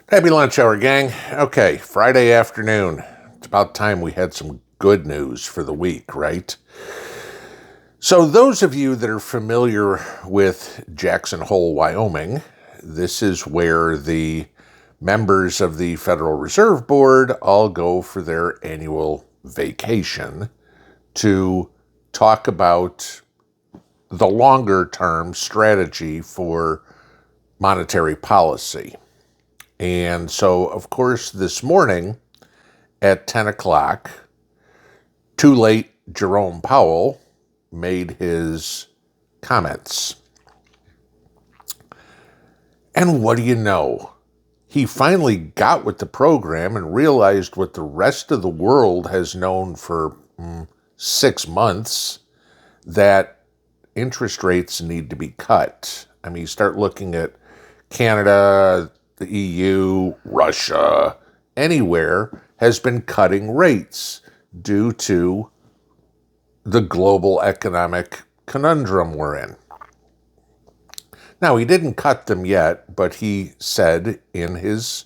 Happy lunch hour, gang. Okay, Friday afternoon. It's about time we had some good news for the week, right? So, those of you that are familiar with Jackson Hole, Wyoming, this is where the members of the Federal Reserve Board all go for their annual vacation to talk about the longer term strategy for monetary policy. And so, of course, this morning at 10 o'clock, too late, Jerome Powell made his comments. And what do you know? He finally got with the program and realized what the rest of the world has known for 6 months, that interest rates need to be cut. I mean, you start looking at Canada, the EU, Russia, anywhere has been cutting rates due to the global economic conundrum we're in. Now, he didn't cut them yet, but he said in his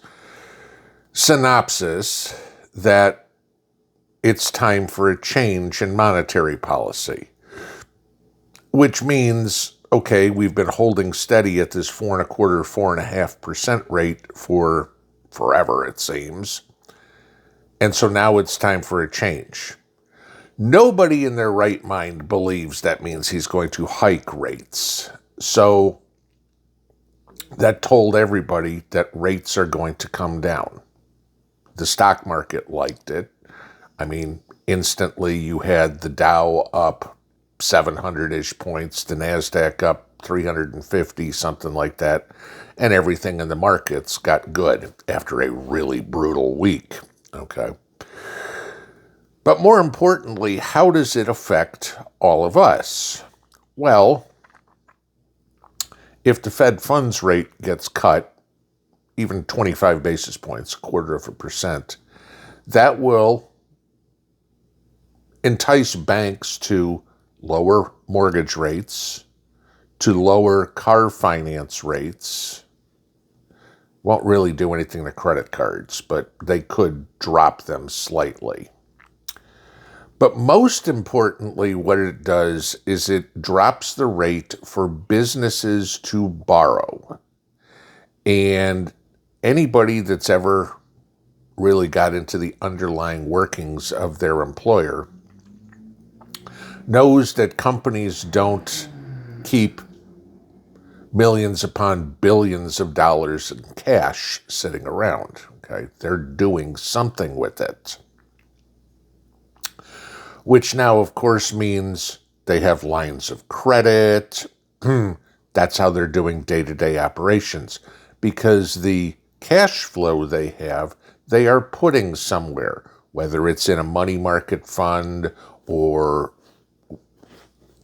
synopsis that it's time for a change in monetary policy, which means, okay, we've been holding steady at this 4.25%, 4.5% rate for forever, it seems. And so now it's time for a change. Nobody in their right mind believes that means he's going to hike rates. So that told everybody that rates are going to come down. The stock market liked it. I mean, instantly you had the Dow up 700-ish points, the NASDAQ up 350, something like that, and everything in the markets got good after a really brutal week, okay? But more importantly, how does it affect all of us? Well, if the Fed funds rate gets cut, even 25 basis points, 0.25%, that will entice banks to lower mortgage rates, to lower car finance rates. Won't really do anything to credit cards, but they could drop them slightly. But most importantly, what it does is it drops the rate for businesses to borrow. And anybody that's ever really got into the underlying workings of their employer knows that companies don't keep millions upon billions of dollars in cash sitting around. Okay, they're doing something with it. Which now, of course, means they have lines of credit. That's how they're doing day-to-day operations. Because the cash flow they have, they are putting somewhere, whether it's in a money market fund or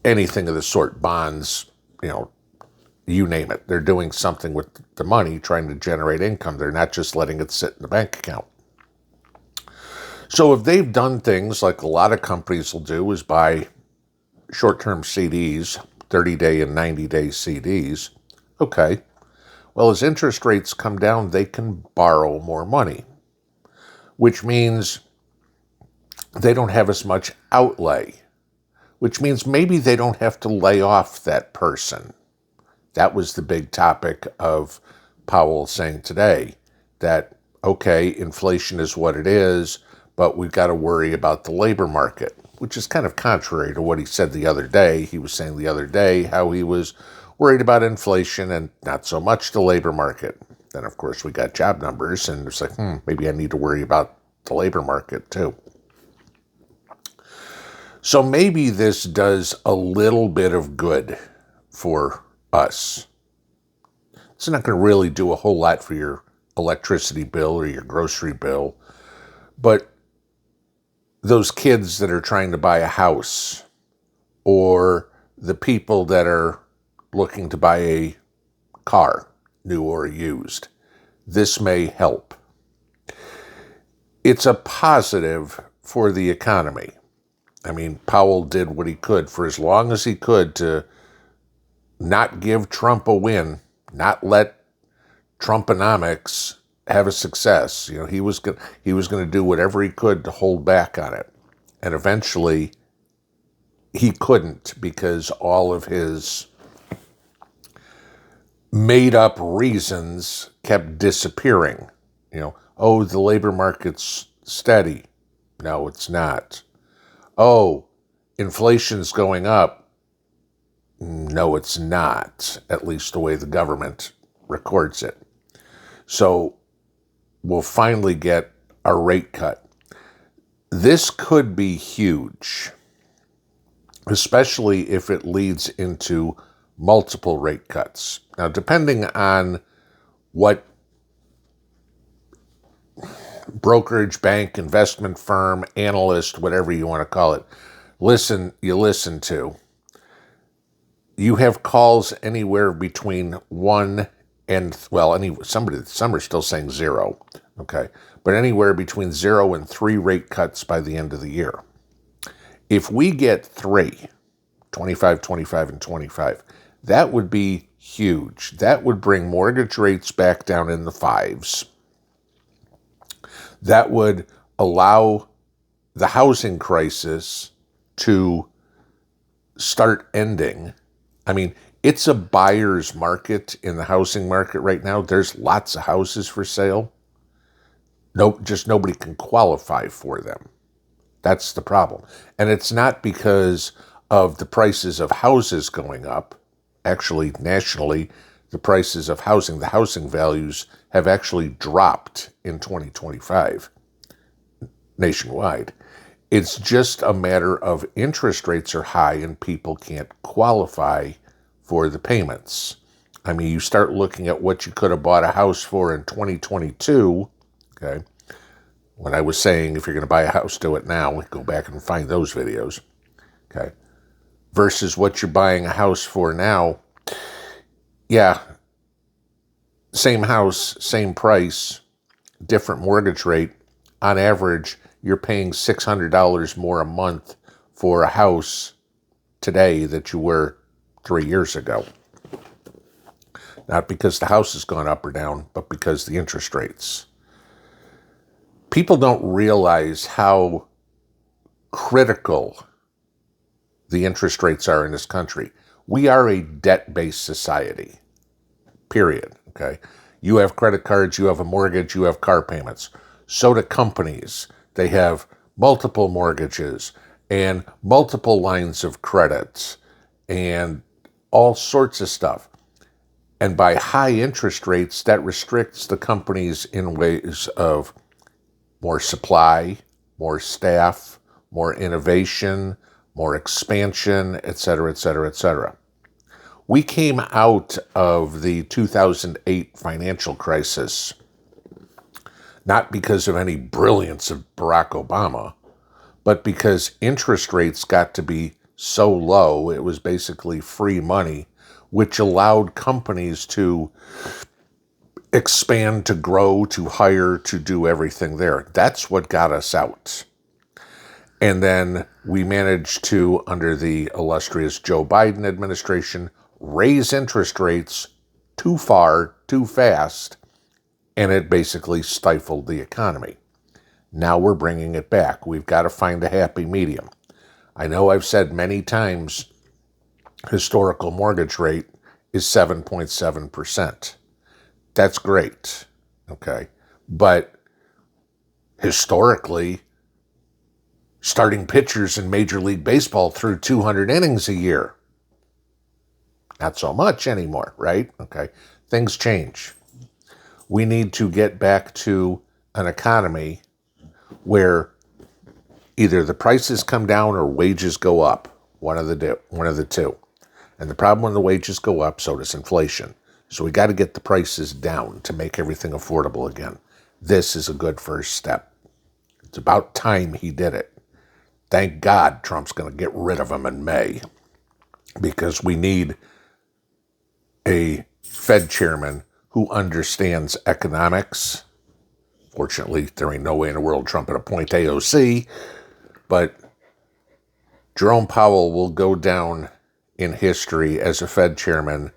anything of the sort, bonds, you name it. They're doing something with the money, trying to generate income. They're not just letting it sit in the bank account. So if they've done things like a lot of companies will do, is buy short-term CDs, 30-day and 90-day CDs, okay, well, as interest rates come down, they can borrow more money, which means they don't have as much outlay, which means maybe they don't have to lay off that person. That was the big topic of Powell saying today, that, okay, inflation is what it is, but we've got to worry about the labor market, which is kind of contrary to what he said the other day. He was saying the other day how he was worried about inflation and not so much the labor market. Then, of course, we got job numbers, and it's like, maybe I need to worry about the labor market too. So maybe this does a little bit of good for us. It's not going to really do a whole lot for your electricity bill or your grocery bill, but those kids that are trying to buy a house, or the people that are looking to buy a car, new or used, this may help. It's a positive for the economy. I mean, Powell did what he could for as long as he could to not give Trump a win, not let Trumponomics have a success. You know, he was going to do whatever he could to hold back on it. And eventually he couldn't, because all of his made up reasons kept disappearing. You know, oh, the labor market's steady. No, it's not. Oh, inflation's going up. No, it's not, at least the way the government records it. So we'll finally get a rate cut. This could be huge, especially if it leads into multiple rate cuts. Now, depending on what brokerage, bank, investment firm, analyst, whatever you want to call it, you listen to, you have calls anywhere between 1 and, well, some are still saying 0, okay, but anywhere between 0 and 3 rate cuts by the end of the year. If we get 3, 25, 25, and 25, that would be huge. That would bring mortgage rates back down in the 5s. That would allow the housing crisis to start ending. I mean, it's a buyer's market in the housing market right now. There's lots of houses for sale. Just nobody can qualify for them. That's the problem. And it's not because of the prices of houses going up. Actually, nationally, the prices of housing, the housing values have actually dropped in 2025 nationwide. It's just a matter of interest rates are high and people can't qualify for the payments. I mean, you start looking at what you could have bought a house for in 2022, okay? When I was saying if you're going to buy a house, do it now, go back and find those videos, okay? Versus what you're buying a house for now. Yeah, same house, same price, different mortgage rate. On average, you're paying $600 more a month for a house today that you were 3 years ago. Not because the house has gone up or down, but because the interest rates. People don't realize how critical the interest rates are in this country. We are a debt-based society, period, okay? You have credit cards, you have a mortgage, you have car payments. So do companies. They have multiple mortgages and multiple lines of credit and all sorts of stuff. And by high interest rates, that restricts the companies in ways of more supply, more staff, more innovation, more expansion, et cetera, et cetera, et cetera. We came out of the 2008 financial crisis not because of any brilliance of Barack Obama, but because interest rates got to be so low, it was basically free money, which allowed companies to expand, to grow, to hire, to do everything there. That's what got us out. And then we managed to, under the illustrious Joe Biden administration, raise interest rates too far, too fast, and it basically stifled the economy. Now we're bringing it back. We've got to find a happy medium. I know I've said many times historical mortgage rate is 7.7%. That's great, okay? But historically, starting pitchers in Major League Baseball threw 200 innings a year. Not so much anymore, right? Okay, things change. We need to get back to an economy where either the prices come down or wages go up, one of the two. And the problem when the wages go up, so does inflation. So we got to get the prices down to make everything affordable again. This is a good first step. It's about time he did it. Thank God Trump's going to get rid of him in May, because we need a Fed chairman who understands economics. Fortunately, there ain't no way in the world Trump would appoint AOC, but Jerome Powell will go down in history as a Fed chairman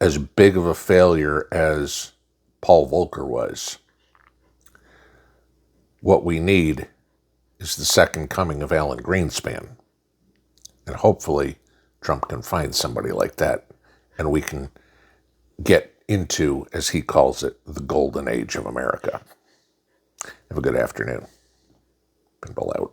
as big of a failure as Paul Volcker was. What we need is the second coming of Alan Greenspan. And hopefully Trump can find somebody like that, and we can get into, as he calls it, the golden age of America. Have a good afternoon. Pinball out.